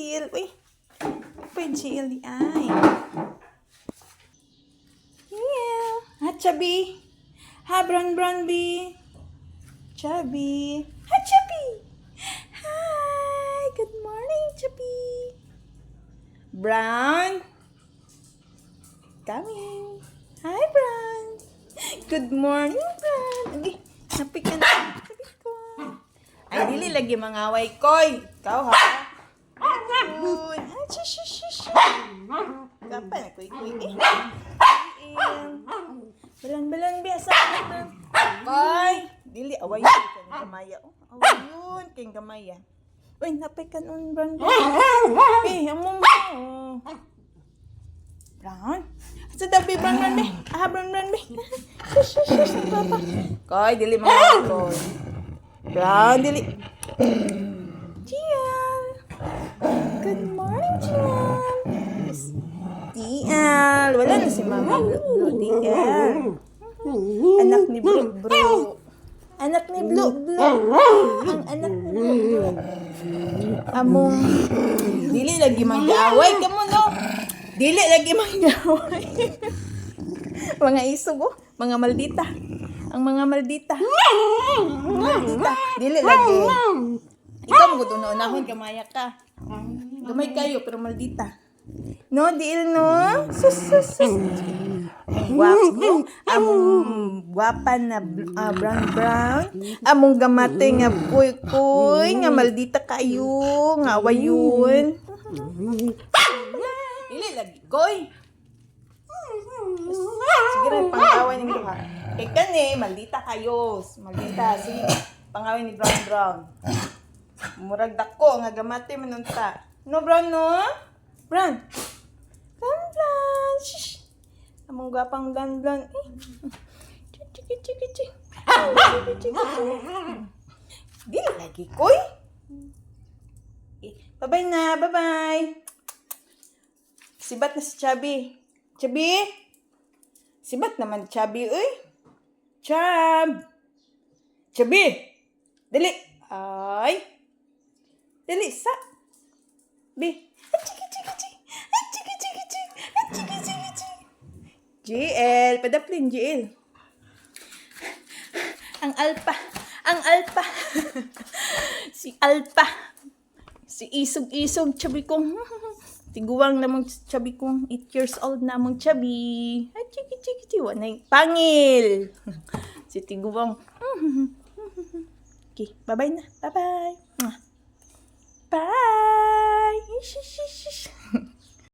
GL. Uy, pa GL di ay. Yeah. Ha, Chubby. Ha, Brown B. Chubby. Ha, Chubby. Hi. Good morning, Chubby. Brown. Coming. Hi, Brown. Good morning, Brown. Okay, napikan na. Sabi ko. Ay, dili lagi mangaway, Koy. Ikaw, ha? Ayun. Ah, shush. Kapan na, Koy. Balan, biasa. Koy. Dili, away yun. Kayong kamaya. Away yun. Kayong kamaya. Uy, napikan on, Brown. Eh, amo mo. Brown? Sa dabi, Brown, be. Ah, Brown, be. Shush, papa. Koy, dili mga Koy. Brown, dili. Gian. Good morning, Gian. Tial. Wala na si Mama Blue. Tial. Anak ni Blue. Anak ni Blue. Ang anak ni Blue. Among. Dili lagi mag-away. Kamu, no? Dili lagi mag-away. Mga isog, oh. Mga maldita. Ang mga maldita. Maldita. Dili lagi. Ikaw mo doon unahon, kamaya ka. Gamay kayo, pero maldita. No, diil, no? Sus. Guwapo. Among guwapa na brown. Among gamate nga kuy. Nga maldita kayo. Nga awayon. Dili lagi, koy. Sige rin, pangaway ng duha. Ikan maldita kayo. Maldita. Sige, pangaway ni Brown. Murag dako, nga gamate manunta. No, Brown, no? Brown. Brown. Shhh. Among gwapang blon. Chiki. Dili lagi, koy. Bye-bye na, bye-bye. Sibat na si Chubby. Chubby? Sibat naman Chubby, uy. Chubby. Dali. Ay. Dali, sa. Bi. Chiki. GL. Padaplin, GL. Ang alpa. Si alpa. Si isog, Chubby kong. Tiguwang namang Chubby kong 8 years old namang Chubby. Ay, chiki. Wanay pangil. Si tiguwang. Okay, bye-bye na. Bye-bye.